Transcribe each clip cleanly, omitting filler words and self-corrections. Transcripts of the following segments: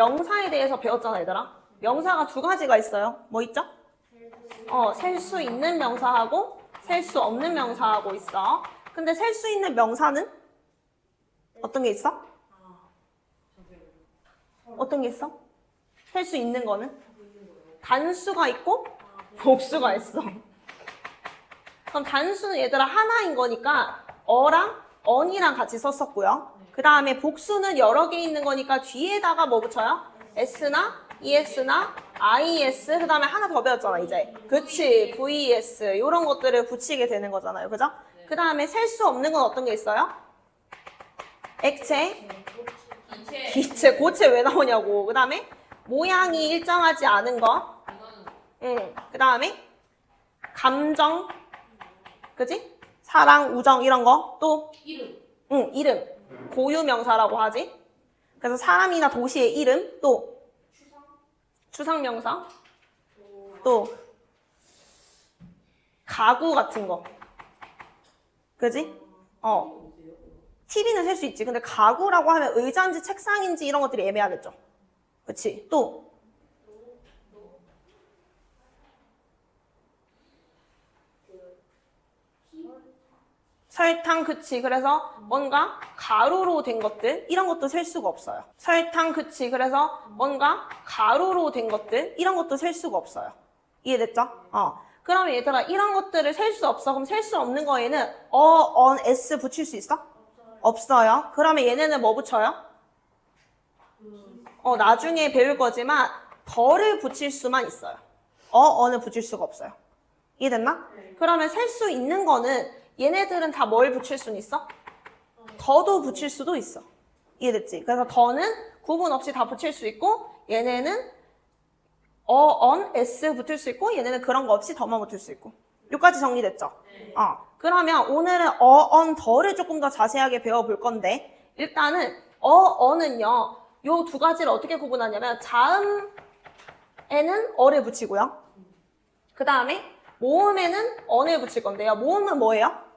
명사에 대해서 배웠잖아, 얘들아. 명사가 두 가지가 있어요. 뭐 있죠? 셀 수 있는 명사하고 셀 수 없는 명사하고 있어. 근데 셀 수 있는 명사는 어떤 게 있어? 어떤 게 있어? 셀 수 있는 거는? 단수가 있고 복수가 있어. 그럼 단수는 얘들아 하나인 거니까 어랑 언이랑 같이 썼었고요. 그 다음에 복수는 여러 개 있는 거니까 뒤에다가 뭐 붙여요? s나 es나 is 그 다음에 하나 더 배웠잖아 이제. 그치 vs 이런 것들을 붙이게 되는 거잖아요. 그죠? 그 다음에 셀 수 없는 건 어떤 게 있어요? 액체, 기체, 고체 왜 나오냐고. 그 다음에 모양이 일정하지 않은 거. 그 다음에 감정, 그지? 사랑, 우정 이런 거. 또 이름. 이름. 고유명사라고 하지. 그래서 사람이나 도시의 이름. 또 추상명사. 또 가구 같은 거. 그지? TV는 셀 수 있지. 근데 가구라고 하면 의자인지 책상인지 이런 것들이 애매하겠죠. 그치? 또 설탕, 그치. 그래서 뭔가 가루로 된 것들 이런 것도 셀 수가 없어요. 설탕, 그치. 그래서 뭔가 가루로 된 것들 이런 것도 셀 수가 없어요. 이해됐죠? 그러면 얘들아 이런 것들을 셀 수 없어. 그럼 셀 수 없는 거에는 on, s 붙일 수 있어? 없어요. 그러면 얘네는 뭐 붙여요? 나중에 배울 거지만 덜을 붙일 수만 있어요. 어는 붙일 수가 없어요. 이해됐나? 그러면 셀 수 있는 거는 얘네들은 다 뭘 붙일 수는 있어? 더도 붙일 수도 있어. 이해됐지? 그래서 더는 구분 없이 다 붙일 수 있고 얘네는 on, s 붙을 수 있고 얘네는 그런 거 없이 더만 붙을 수 있고. 여기까지 정리됐죠? 그러면 오늘은 on, 더를 조금 더 자세하게 배워볼 건데 일단은 on은요 요 두 가지를 어떻게 구분하냐면 자음에는 어를 붙이고요. 그 다음에 모음에는 언을 붙일 건데요. 모음은 뭐예요?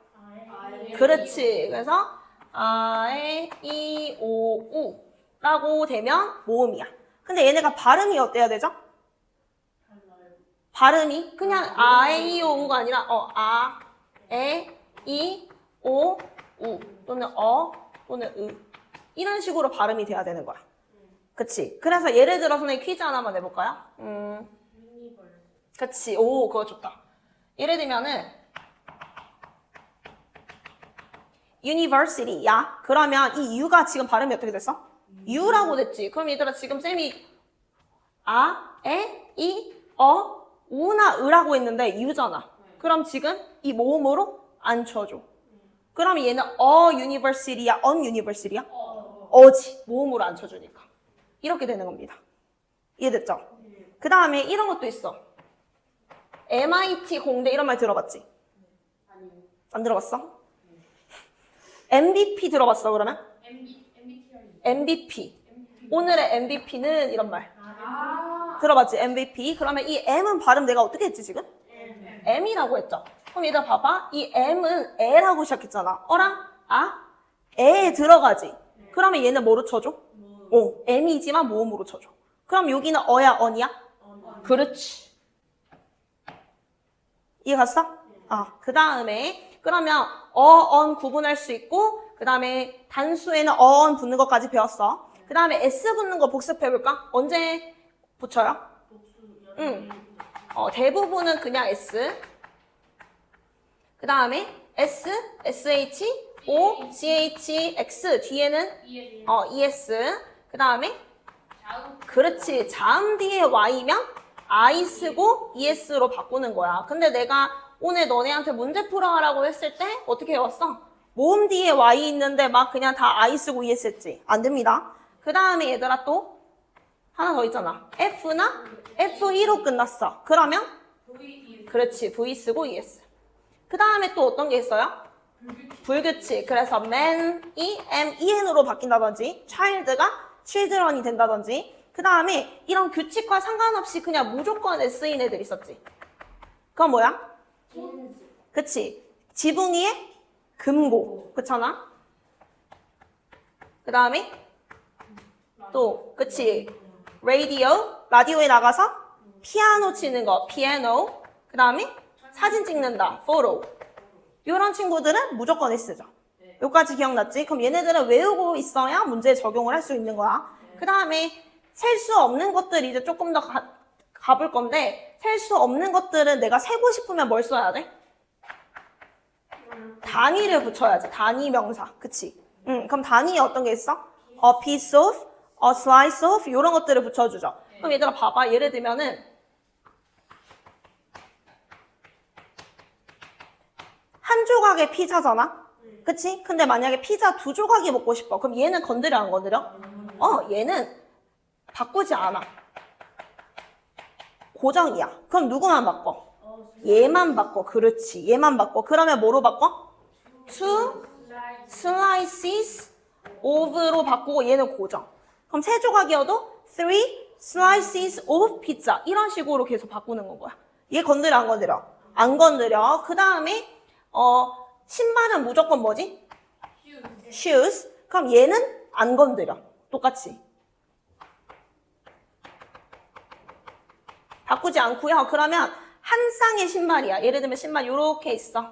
그렇지. 그래서 아에 이 오 우 라고 되면 모음이야. 근데 얘네가 발음이 어때야 되죠? 발음이 그냥 아에 이 오 우가 아니라 아, 에, 이, 오, 우 또는 또는 으 이런 식으로 발음이 돼야 되는 거야. 그치? 그래서 예를 들어 선생님 퀴즈 하나만 내볼까요? 그치. 오, 그거 좋다. 예를 들면은 university야. 그러면 이 U가 지금 발음이 어떻게 됐어? U라고 됐지. 그럼 얘들아 지금 쌤이 아, 에, 이, 우나 으라고 했는데 U잖아. 그럼 지금 이 모음으로 안 쳐줘. 그럼 얘는 university야, on university야? 어지. 모음으로 안 쳐주니까. 이렇게 되는 겁니다. 이해됐죠? 그 다음에 이런 것도 있어. MIT 공대 이런 말 들어봤지? 안 들어봤어? MVP 들어봤어 그러면? MVP. 오늘의 MVP는 이런 말. 들어봤지? MVP. 그러면 이 M은 발음 내가 어떻게 했지 지금? M이라고 했죠. 그럼 얘들아 봐봐. 이 M은 에라고 시작했잖아. 어랑 에에 들어가지. 그러면 얘는 뭐로 쳐줘? M이지만 모음으로 쳐줘. 그럼 여기는 어야 언이야? 그렇지. 이해 갔어? 그 다음에 그러면 on 구분할 수 있고 그 다음에 단수에는 on 붙는 것까지 배웠어. 그 다음에 s 붙는 거 복습해볼까? 언제 붙여요? 대부분은 그냥 s. 그 다음에 s, sh, o, ch, x 뒤에는 es. 그 다음에 그렇지. 자음 뒤에 y면 I 쓰고 ES로 바꾸는 거야. 근데 내가 오늘 너네한테 문제 풀어라고 했을 때 어떻게 해왔어? 모음 뒤에 Y 있는데 막 그냥 다 I 쓰고 ES 했지. 안 됩니다. 그 다음에 얘들아 또 하나 더 있잖아. F나 F2로 끝났어. 그러면 그렇지. V 쓰고 ES. 그 다음에 또 어떤 게 있어요? 불규칙. 그래서 man이 men으로 바뀐다든지 child가 children이 된다든지 그 다음에 이런 규칙과 상관없이 그냥 무조건 S인 애들 있었지. 그건 뭐야? 그치. 지붕 위에 금고. 그렇잖아? 그 다음에 또 그치. radio, 라디오에 나가서 피아노 치는 거, piano. 그 다음에 사진 찍는다, photo. 이런 친구들은 무조건 S죠. 여기까지 기억났지? 그럼 얘네들은 외우고 있어야 문제에 적용을 할 수 있는 거야. 그 다음에 셀 수 없는 것들 이제 조금 더 가볼 건데, 셀 수 없는 것들은 내가 세고 싶으면 뭘 써야 돼? 단위를 붙여야지. 단위 명사. 그치? 그럼 단위에 어떤 게 있어? A piece of, a slice of 이런 것들을 붙여주죠. 그럼 얘들아 봐봐. 예를 들면은 한 조각의 피자잖아? 그치? 근데 만약에 피자 2조각이 먹고 싶어. 그럼 얘는 건드려 안 건드려? 얘는 바꾸지 않아. 고정이야. 그럼 누구만 바꿔? 얘만 바꿔. 그렇지. 얘만 바꿔. 그러면 뭐로 바꿔? Two slices of로 바꾸고 얘는 고정. 그럼 3조각이어도 three slices of pizza 이런 식으로 계속 바꾸는 건 거야. 얘 건드려 안 건드려? 안 건드려. 그 다음에 신발은 무조건 뭐지? shoes. 그럼 얘는 안 건드려. 똑같이. 바꾸지 않고요. 그러면 한 쌍의 신발이야. 예를 들면 신발 요렇게 있어.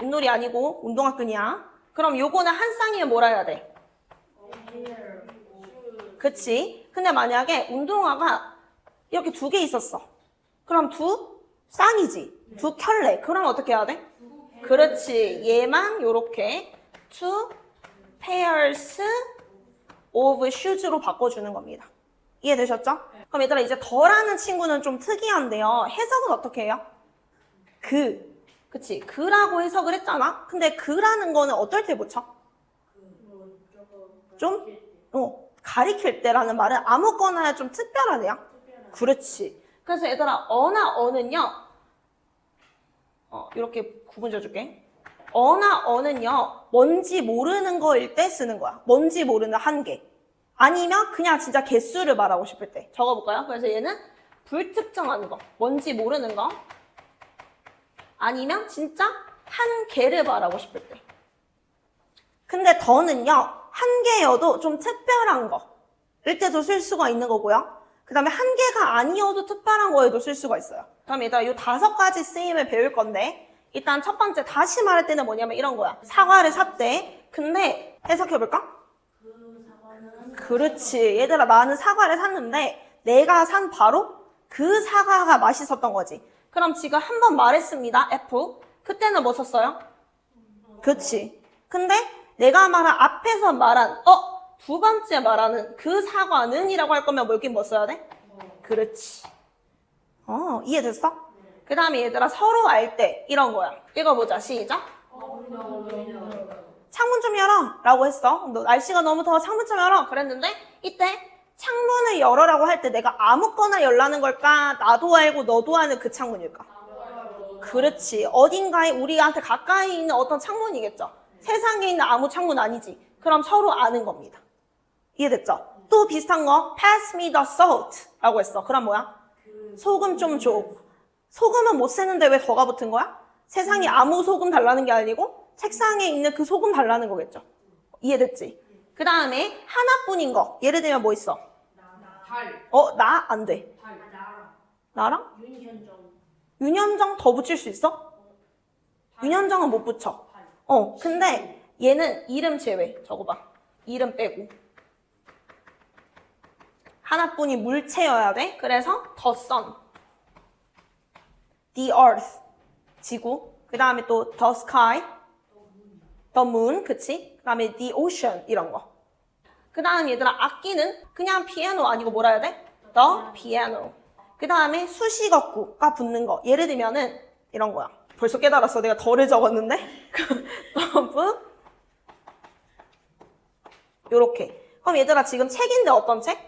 윷놀이 아니고 운동화끈이야. 그럼 요거는 한 쌍이면 뭐라 해야 돼? 그치? 근데 만약에 운동화가 이렇게 2개 있었어. 그럼 2쌍이지. 2켤레. 그럼 어떻게 해야 돼? 그렇지. 얘만 요렇게 two pairs of shoes로 바꿔주는 겁니다. 이해되셨죠? 그럼 얘들아 이제 더라는 친구는 좀 특이한데요. 해석은 어떻게 해요? 그치? 그라고 해석을 했잖아? 근데 그라는 거는 어떨 때 붙여? 좀? 가리킬 때라는 말은 아무거나 좀 특별하네요. 그렇지. 그래서 얘들아 어나 어는요. 이렇게 구분 져줄게. 어나 어는요. 뭔지 모르는 거일 때 쓰는 거야. 뭔지 모르는 한계. 아니면 그냥 진짜 개수를 말하고 싶을 때. 적어볼까요? 그래서 얘는 불특정한 거. 뭔지 모르는 거. 아니면 진짜 한 개를 말하고 싶을 때. 근데 더는요. 한 개여도 좀 특별한 거일 때도 쓸 수가 있는 거고요. 그 다음에 한 개가 아니어도 특별한 거에도 쓸 수가 있어요. 그럼 얘들아 이 5가지 쓰임을 배울 건데 일단 첫 번째 다시 말할 때는 뭐냐면 이런 거야. 사과를 샀대. 근데 해석해볼까? 그렇지. 얘들아 나는 사과를 샀는데 내가 산 바로 그 사과가 맛있었던 거지. 그럼 지금 한 번 말했습니다. F. 그때는 뭐 썼어요? 그렇지. 근데 내가 말한 앞에서 말한 2번째 말하는 그 사과는 이라고 할 거면 여긴 뭐 써야 돼? 그렇지. 이해됐어? 그 다음에 얘들아 서로 알 때 이런 거야. 읽어보자. 시작. 창문 좀 열어 라고 했어. 너 날씨가 너무 더워 창문 좀 열어 그랬는데 이때 창문을 열어라고 할 때 내가 아무거나 열라는 걸까? 나도 알고 너도 아는 그 창문일까? 그렇지. 어딘가에 우리한테 가까이 있는 어떤 창문이겠죠. 세상에 있는 아무 창문 아니지. 그럼 서로 아는 겁니다. 이해됐죠? 또 비슷한 거 pass me the salt 라고 했어. 그럼 뭐야? 소금 좀 줘. 소금은 못 세는데 왜 더가 붙은 거야? 세상에 아무 소금 달라는 게 아니고 책상에 있는 그 소금 달라는 거겠죠. 이해됐지? 그 다음에 하나뿐인 거. 예를 들면 뭐 있어? 나? 안 돼. 나랑? 윤현정 더 붙일 수 있어? 윤현정은 못 붙여. 근데 얘는 이름 제외. 적어봐. 이름 빼고. 하나뿐이 물체여야 돼. 그래서 the sun, the earth, 지구. 그 다음에 또 the sky, the moon, 그치? 그 다음에 the ocean 이런 거. 그 다음 얘들아 악기는 그냥 피아노 아니고 뭐라 해야 돼? the piano. 그 다음에 수식어구가 붙는 거. 예를 들면은 이런 거야. 벌써 깨달았어. 내가 더를 적었는데. 요렇게. 그럼 얘들아 지금 책인데 어떤 책?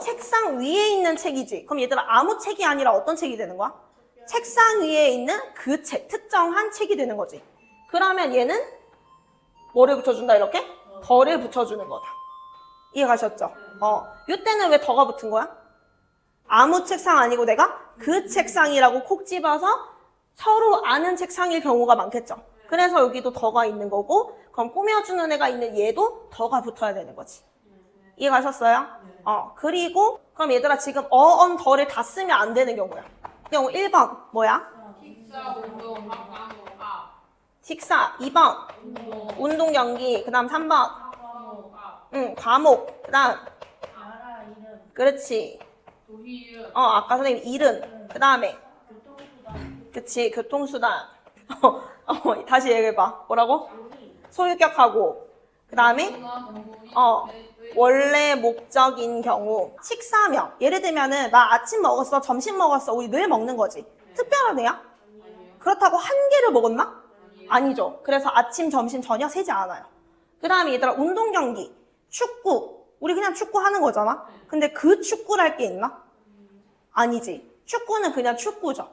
책상 위에 있는 책이지. 그럼 얘들아 아무 책이 아니라 어떤 책이 되는 거야? 책상 위에 있는 그 책, 특정한 책이 되는 거지. 그러면 얘는 뭐를 붙여준다 이렇게? 더를 붙여주는 거다. 이해 가셨죠? 이때는 왜 더가 붙은 거야? 아무 책상 아니고 내가 그 책상이라고 콕 집어서 서로 아는 책상일 경우가 많겠죠. 그래서 여기도 더가 있는 거고 그럼 꾸며주는 애가 있는 얘도 더가 붙어야 되는 거지. 이해가셨어요? 그리고 그럼 얘들아 지금 어언 더를 다 쓰면 안 되는 경우야. 경우 1번 뭐야? 식사, 운동, 과목, 학. 식사. 2번 운동 경기. 그 다음 3번 과목, 학. 과목. 그 다음 나라 이름, 그렇지. 도시 이름. 아까 선생님 이름. 그 다음에 교통수단, 그치 교통수단. 다시 얘기해봐. 뭐라고? 요리, 소유격하고. 그 다음에 문화, 정보리, 원래 목적인 경우. 식사명. 예를 들면은 나 아침 먹었어, 점심 먹었어. 우리 늘 먹는 거지. 특별한 애야? 아니에요. 그렇다고 한 개를 먹었나? 아니에요. 아니죠. 그래서 아침, 점심, 저녁 세지 않아요. 그 다음에 얘들아 운동 경기. 축구. 우리 그냥 축구 하는 거잖아. 근데 그 축구를 할 게 있나? 아니지. 축구는 그냥 축구죠.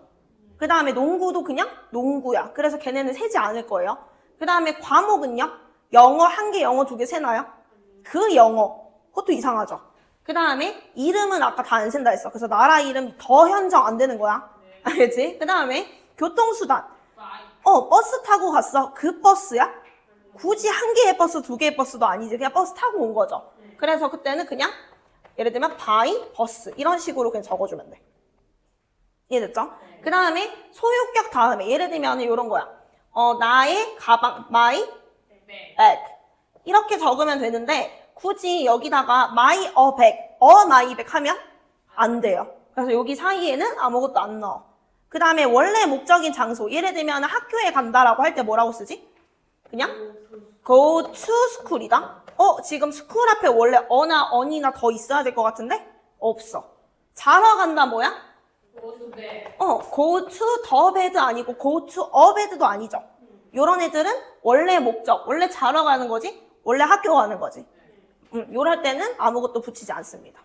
그 다음에 농구도 그냥 농구야. 그래서 걔네는 세지 않을 거예요. 그 다음에 과목은요? 영어 한 개, 영어 두 개 세나요? 그 영어. 그것도 이상하죠. 그 다음에 이름은 아까 다 안 센다 했어. 그래서 나라 이름 더 현정 안 되는 거야. 알겠지? 그 다음에 교통수단. 버스 타고 갔어. 그 버스야? 굳이 한 개의 버스, 두 개의 버스도 아니지. 그냥 버스 타고 온 거죠. 그래서 그때는 그냥 예를 들면 by 버스 이런 식으로 그냥 적어주면 돼. 이해됐죠? 그 다음에 소유격 다음에 예를 들면 이런 거야. 나의 가방, my bag 이렇게 적으면 되는데 굳이 여기다가 my a bag, my bag 하면 안 돼요. 그래서 여기 사이에는 아무것도 안 넣어. 그 다음에 원래 목적인 장소 예를 들면 학교에 간다라고 할 때 뭐라고 쓰지? 그냥 go to school이다. 지금 school 앞에 원래 어나 언이나 더 있어야 될 것 같은데? 없어. 자러 간다 뭐야? 고수대. go to the bed 아니고 go to a bed도 아니죠. 요런 애들은 원래 목적, 원래 자러 가는 거지, 원래 학교 가는 거지. 요럴 때는 아무것도 붙이지 않습니다.